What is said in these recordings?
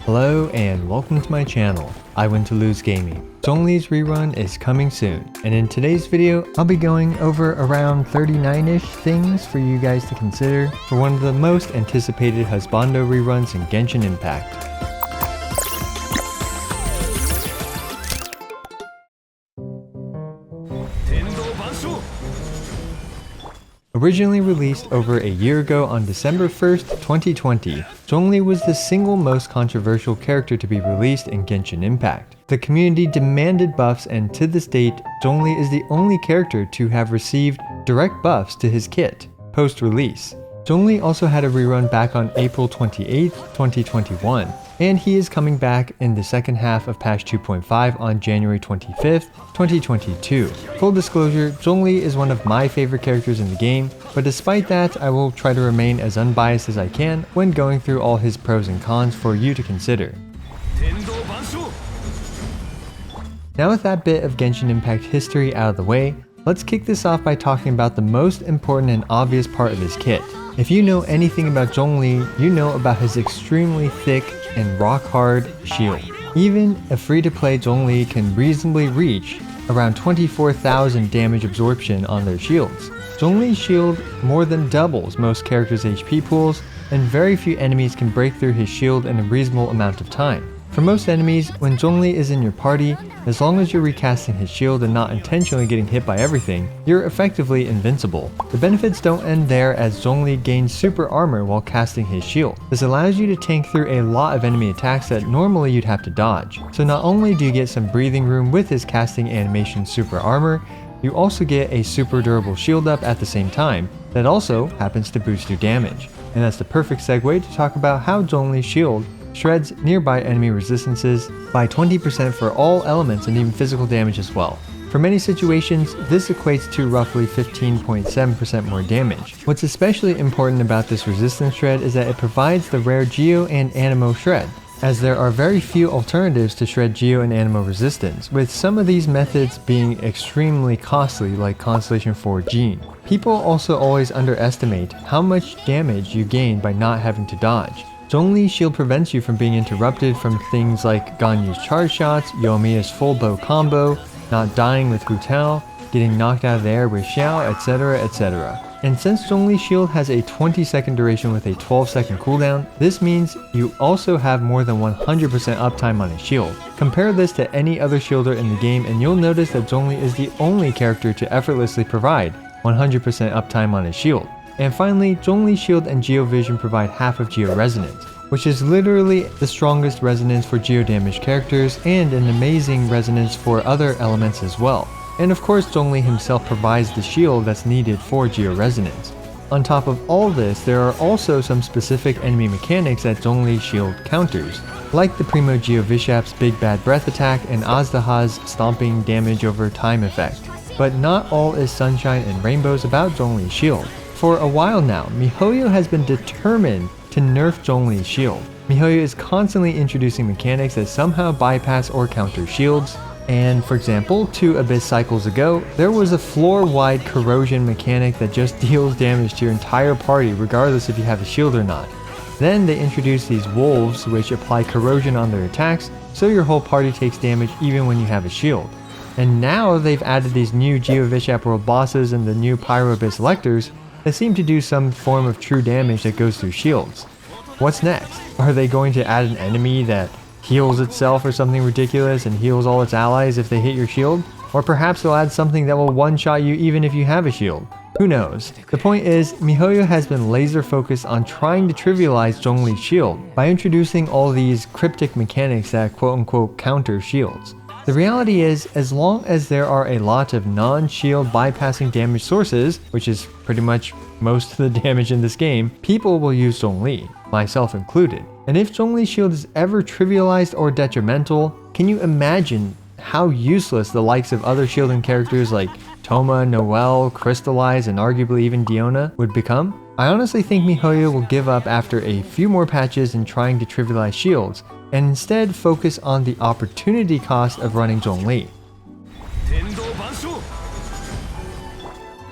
Hello and welcome to my channel, I Win to Lose Gaming. Zhongli's rerun is coming soon, and in today's video, I'll be going over around 39-ish things for you guys to consider for one of the most anticipated husbando reruns in Genshin Impact. Originally released over a year ago on December 1st, 2020, Zhongli was the single most controversial character to be released in Genshin Impact. The community demanded buffs, and to this date, Zhongli is the only character to have received direct buffs to his kit, post-release. Zhongli also had a rerun back on April 28th, 2021, and he is coming back in the second half of patch 2.5 on January 25th, 2022. Full disclosure, Zhongli is one of my favorite characters in the game, but despite that, I will try to remain as unbiased as I can when going through all his pros and cons for you to consider. Now with that bit of Genshin Impact history out of the way, let's kick this off by talking about the most important and obvious part of his kit. If you know anything about Zhongli, you know about his extremely thick and rock-hard shield. Even a free-to-play Zhongli can reasonably reach around 24,000 damage absorption on their shields. Zhongli's shield more than doubles most characters' HP pools, and very few enemies can break through his shield in a reasonable amount of time. For most enemies, when Zhongli is in your party, as long as you're recasting his shield and not intentionally getting hit by everything, you're effectively invincible. The benefits don't end there, as Zhongli gains super armor while casting his shield. This allows you to tank through a lot of enemy attacks that normally you'd have to dodge. So not only do you get some breathing room with his casting animation super armor, you also get a super durable shield up at the same time that also happens to boost your damage. And that's the perfect segue to talk about how Zhongli's shield shreds nearby enemy resistances by 20% for all elements and even physical damage as well. For many situations, this equates to roughly 15.7% more damage. What's especially important about this resistance shred is that it provides the rare Geo and Anemo shred, as there are very few alternatives to shred Geo and Anemo resistance, with some of these methods being extremely costly, like Constellation 4 Gene. People also always underestimate how much damage you gain by not having to dodge. Zhongli's shield prevents you from being interrupted from things like Ganyu's charge shots, Yoimiya's full bow combo, not dying with Hu Tao, getting knocked out of the air with Xiao, etc, etc. And since Zhongli's shield has a 20-second duration with a 12-second cooldown, this means you also have more than 100% uptime on his shield. Compare this to any other shielder in the game and you'll notice that Zhongli is the only character to effortlessly provide 100% uptime on his shield. And finally, Zhongli's shield and Geo Vision provide half of Geo Resonance, which is literally the strongest resonance for Geo damage characters and an amazing resonance for other elements as well. And of course, Zhongli himself provides the shield that's needed for Geo Resonance. On top of all this, there are also some specific enemy mechanics that Zhongli's shield counters, like the Primo Geo Vishap's Big Bad Breath attack and Azdaha's stomping damage over time effect. But not all is sunshine and rainbows about Zhongli's shield. For a while now, MiHoYo has been determined to nerf Zhongli's shield. MiHoYo is constantly introducing mechanics that somehow bypass or counter shields, and for example, 2 Abyss cycles ago, there was a floor-wide corrosion mechanic that just deals damage to your entire party regardless if you have a shield or not. Then they introduced these wolves which apply corrosion on their attacks, so your whole party takes damage even when you have a shield. And now they've added these new Geo Vishap World bosses and the new Pyro Abyss Lectors that seem to do some form of true damage that goes through shields. What's next? Are they going to add an enemy that heals itself or something ridiculous and heals all its allies if they hit your shield? Or perhaps they'll add something that will one-shot you even if you have a shield. Who knows? The point is, MiHoYo has been laser focused on trying to trivialize Zhongli's shield by introducing all these cryptic mechanics that quote-unquote counter shields. The reality is, as long as there are a lot of non-shield bypassing damage sources, which is pretty much most of the damage in this game, people will use Zhongli, myself included. And if Zhongli's shield is ever trivialized or detrimental, can you imagine how useless the likes of other shielding characters like Thoma, Noelle, Crystallize, and arguably even Diona would become? I honestly think MiHoYo will give up after a few more patches in trying to trivialize shields, and instead focus on the opportunity cost of running Zhongli.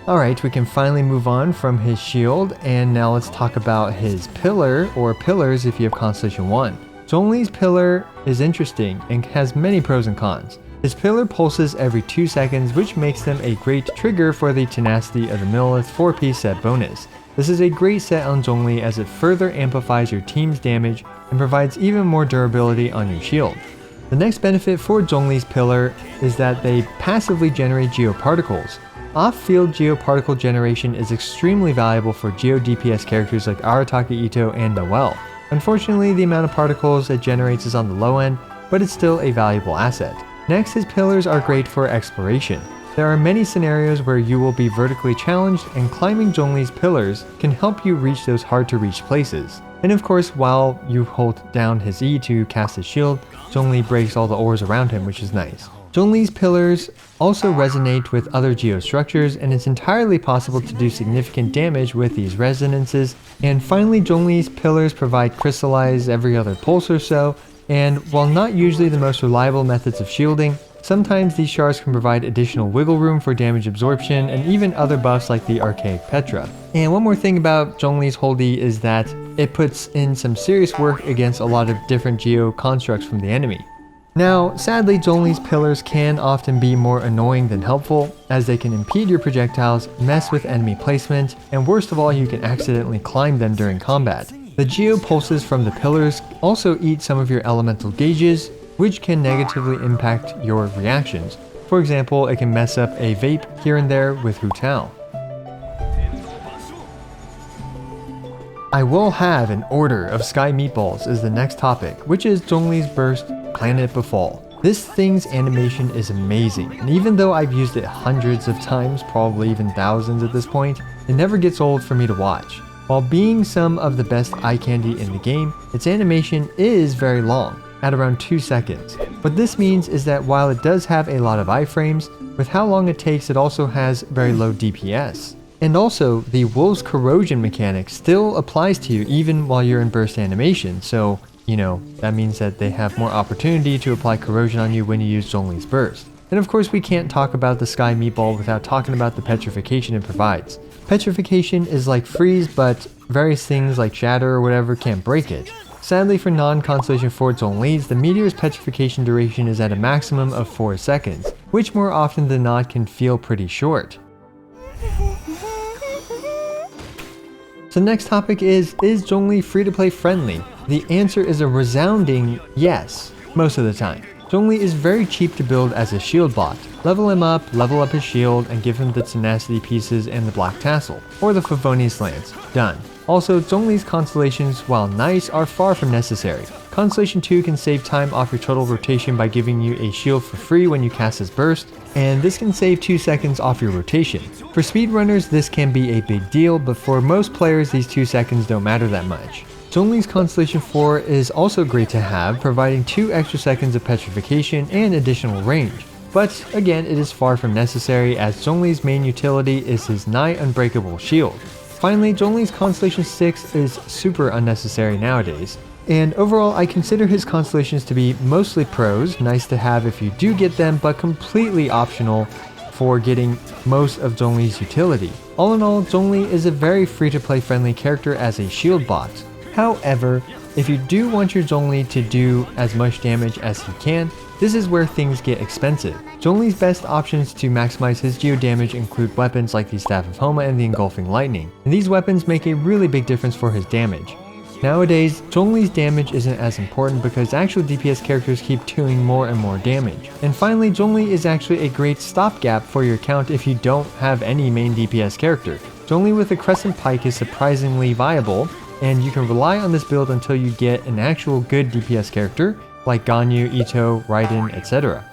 Alright, we can finally move on from his shield, and now let's talk about his pillar, or pillars if you have Constellation 1. Zhongli's pillar is interesting and has many pros and cons. His pillar pulses every 2 seconds, which makes them a great trigger for the Tenacity of the Millith 4-piece set bonus. This is a great set on Zhongli as it further amplifies your team's damage and provides even more durability on your shield. The next benefit for Zhongli's pillar is that they passively generate geoparticles. Off-field geoparticle generation is extremely valuable for Geo DPS characters like Arataki Ito and Noelle. Unfortunately, the amount of particles it generates is on the low end, but it's still a valuable asset. Next, his pillars are great for exploration. There are many scenarios where you will be vertically challenged, and climbing Zhongli's pillars can help you reach those hard-to-reach places. And of course, while you hold down his E to cast his shield, Zhongli breaks all the ores around him, which is nice. Zhongli's pillars also resonate with other geostructures, and it's entirely possible to do significant damage with these resonances. And finally, Zhongli's pillars provide crystallize every other pulse or so, and while not usually the most reliable methods of shielding, sometimes these shards can provide additional wiggle room for damage absorption and even other buffs like the Archaic Petra. And one more thing about Zhongli's Holdy is that it puts in some serious work against a lot of different geo constructs from the enemy. Now, sadly, Zhongli's pillars can often be more annoying than helpful, as they can impede your projectiles, mess with enemy placement, and worst of all, you can accidentally climb them during combat. The geo pulses from the pillars also eat some of your elemental gauges, which can negatively impact your reactions. For example, it can mess up a vape here and there with Hu Tao. I will have an order of sky meatballs is the next topic, which is Zhongli's burst Planet Befall. This thing's animation is amazing, and even though I've used it hundreds of times, probably even thousands at this point, it never gets old for me to watch. While being some of the best eye candy in the game, its animation is very long, at around 2 seconds. What this means is that while it does have a lot of iframes, with how long it takes it also has very low DPS. And also, the Wolf's Corrosion mechanic still applies to you even while you're in burst animation, so, you know, that means that they have more opportunity to apply corrosion on you when you use Zhongli's burst. And of course we can't talk about the Sky Meatball without talking about the petrification it provides. Petrification is like freeze, but various things like shatter or whatever can't break it. Sadly for non-Constellation 4 Zhongli's, the meteor's petrification duration is at a maximum of 4 seconds, which more often than not can feel pretty short. So the next topic is Zhongli free-to-play friendly? The answer is a resounding yes, most of the time. Zhongli is very cheap to build as a shield bot. Level him up, level up his shield, and give him the tenacity pieces and the black tassel, or the Favonius lance. Done. Also, Zhongli's constellations, while nice, are far from necessary. Constellation 2 can save time off your total rotation by giving you a shield for free when you cast his burst, and this can save 2 seconds off your rotation. For speedrunners, this can be a big deal, but for most players, these 2 seconds don't matter that much. Zhongli's Constellation 4 is also great to have, providing 2 extra seconds of petrification and additional range. But again, it is far from necessary as Zhongli's main utility is his nigh unbreakable shield. Finally, Zhongli's Constellation 6 is super unnecessary nowadays. And overall, I consider his constellations to be mostly pros, nice to have if you do get them, but completely optional for getting most of Zhongli's utility. All in all, Zhongli is a very free-to-play friendly character as a shield bot. However, if you do want your Zhongli to do as much damage as he can, this is where things get expensive. Zhongli's best options to maximize his geo damage include weapons like the Staff of Homa and the Engulfing Lightning, and these weapons make a really big difference for his damage. Nowadays, Zhongli's damage isn't as important because actual DPS characters keep doing more and more damage. And finally, Zhongli is actually a great stopgap for your account if you don't have any main DPS character. Zhongli with a Crescent Pike is surprisingly viable, and you can rely on this build until you get an actual good DPS character, like Ganyu, Ito, Raiden, etc.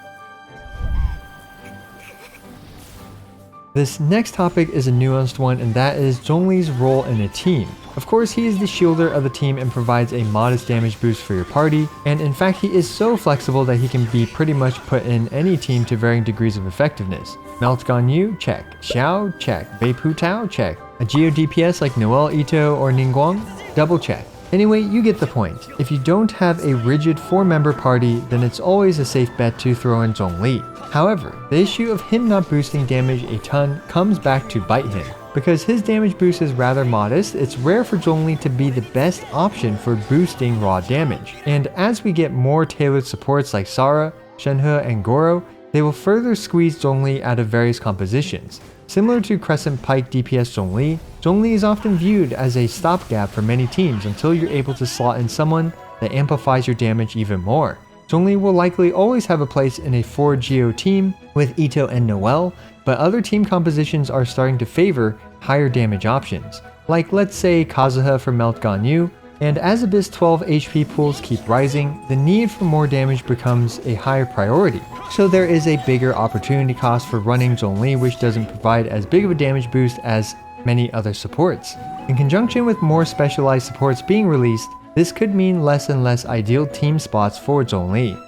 This next topic is a nuanced one, and that is Zhongli's role in a team. Of course, he is the shielder of the team and provides a modest damage boost for your party, and in fact he is so flexible that he can be pretty much put in any team to varying degrees of effectiveness. Melt Ganyu? Check. Xiao? Check. Vape Hu Tao? Check. A Geo DPS like Noelle, Ito, or Ningguang? Double check. Anyway, you get the point. If you don't have a rigid 4-member party, then it's always a safe bet to throw in Zhongli. However, the issue of him not boosting damage a ton comes back to bite him. Because his damage boost is rather modest, it's rare for Zhongli to be the best option for boosting raw damage. And as we get more tailored supports like Sara, Shenhe, and Goro, they will further squeeze Zhongli out of various compositions. Similar to Crescent Pike DPS Zhongli, Zhongli is often viewed as a stopgap for many teams until you're able to slot in someone that amplifies your damage even more. Zhongli will likely always have a place in a 4 Geo team with Ito and Noelle, but other team compositions are starting to favor higher damage options, like let's say Kazuha for Melt Ganyu, and as Abyss 12 HP pools keep rising, the need for more damage becomes a higher priority, so there is a bigger opportunity cost for running Zhongli, which doesn't provide as big of a damage boost as many other supports. In conjunction with more specialized supports being released, this could mean less and less ideal team spots for Zhongli.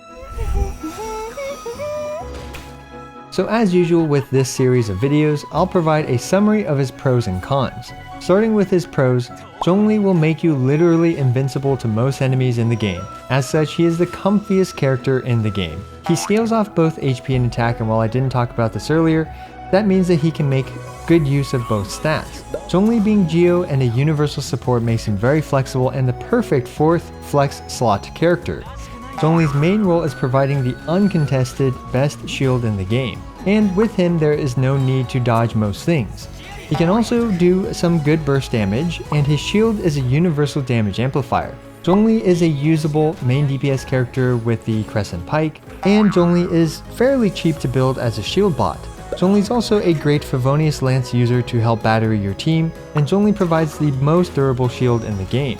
So as usual with this series of videos, I'll provide a summary of his pros and cons. Starting with his pros, Zhongli will make you literally invincible to most enemies in the game. As such, he is the comfiest character in the game. He scales off both HP and attack, and while I didn't talk about this earlier, that means that he can make good use of both stats. Zhongli being Geo and a universal support makes him very flexible and the perfect 4th flex slot character. Zhongli's main role is providing the uncontested best shield in the game, and with him there is no need to dodge most things. He can also do some good burst damage, and his shield is a universal damage amplifier. Zhongli is a usable main DPS character with the Crescent Pike, and Zhongli is fairly cheap to build as a shield bot. Zhongli is also a great Favonius Lance user to help battery your team, and Zhongli provides the most durable shield in the game.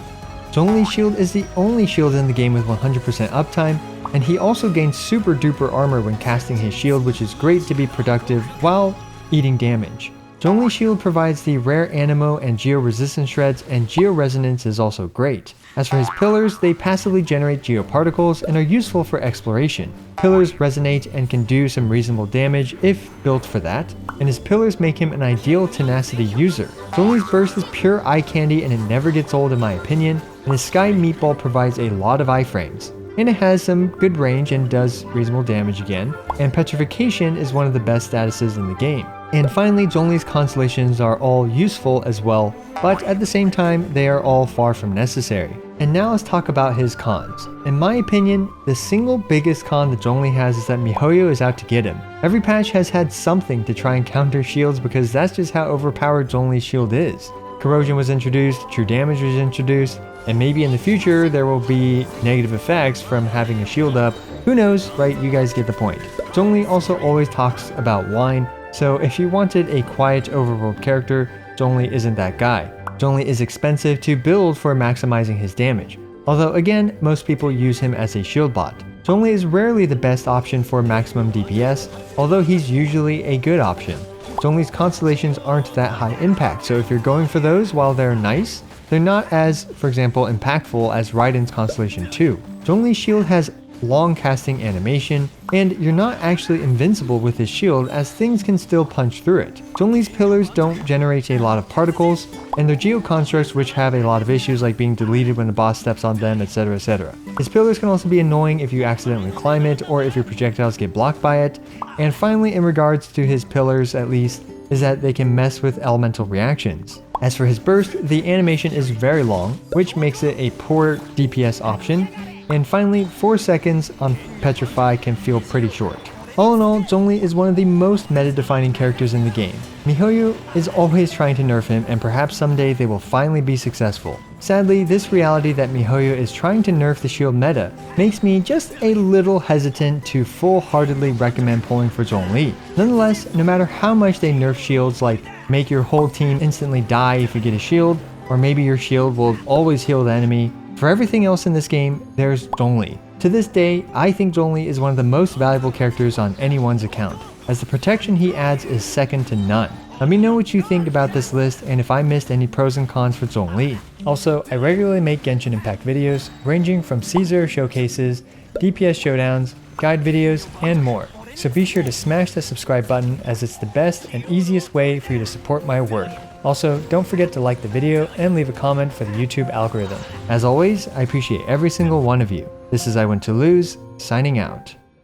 Zhongli's shield is the only shield in the game with 100% uptime, and he also gains super duper armor when casting his shield, which is great to be productive while eating damage. Zhongli's shield provides the rare Animo and Geo resistance shreds, and Geo resonance is also great. As for his pillars, they passively generate Geo particles and are useful for exploration. Pillars resonate and can do some reasonable damage if built for that, and his pillars make him an ideal tenacity user. Zhongli's burst is pure eye candy and it never gets old in my opinion, and his Sky Meatball provides a lot of iframes. And it has some good range and does reasonable damage again, and Petrification is one of the best statuses in the game. And finally, Zhongli's constellations are all useful as well, but at the same time, they are all far from necessary. And now let's talk about his cons. In my opinion, the single biggest con that Zhongli has is that MiHoYo is out to get him. Every patch has had something to try and counter shields because that's just how overpowered Zhongli's shield is. Corrosion was introduced, true damage was introduced, and maybe in the future there will be negative effects from having a shield up. Who knows, right? You guys get the point. Zhongli also always talks about wine, so if you wanted a quiet overworld character, Zhongli isn't that guy. Zhongli is expensive to build for maximizing his damage, although again, most people use him as a shield bot. Zhongli is rarely the best option for maximum DPS, although he's usually a good option. Zhongli's constellations aren't that high impact, so if you're going for those, while they're nice, they're not as, for example, impactful as Raiden's Constellation 2. Zhongli's shield has long casting animation, and you're not actually invincible with his shield as things can still punch through it. Zhongli's pillars don't generate a lot of particles, and they're geo constructs which have a lot of issues like being deleted when the boss steps on them, etc, etc. His pillars can also be annoying if you accidentally climb it or if your projectiles get blocked by it. And finally, in regards to his pillars at least, is that they can mess with elemental reactions. As for his burst, the animation is very long, which makes it a poor DPS option. And finally, 4 seconds on Petrify can feel pretty short. All in all, Zhongli is one of the most meta-defining characters in the game. MiHoYo is always trying to nerf him, and perhaps someday they will finally be successful. Sadly, this reality that MiHoYo is trying to nerf the shield meta makes me just a little hesitant to full-heartedly recommend pulling for Zhongli. Nonetheless, no matter how much they nerf shields like make your whole team instantly die if you get a shield, or maybe your shield will always heal the enemy, for everything else in this game, there's Zhongli. To this day, I think Zhongli is one of the most valuable characters on anyone's account, as the protection he adds is second to none. Let me know what you think about this list and if I missed any pros and cons for Zhongli. Also, I regularly make Genshin Impact videos ranging from Caesar showcases, DPS showdowns, guide videos, and more. So be sure to smash the subscribe button as it's the best and easiest way for you to support my work. Also, don't forget to like the video and leave a comment for the YouTube algorithm. As always, I appreciate every single one of you. This is I Went to Lose, signing out.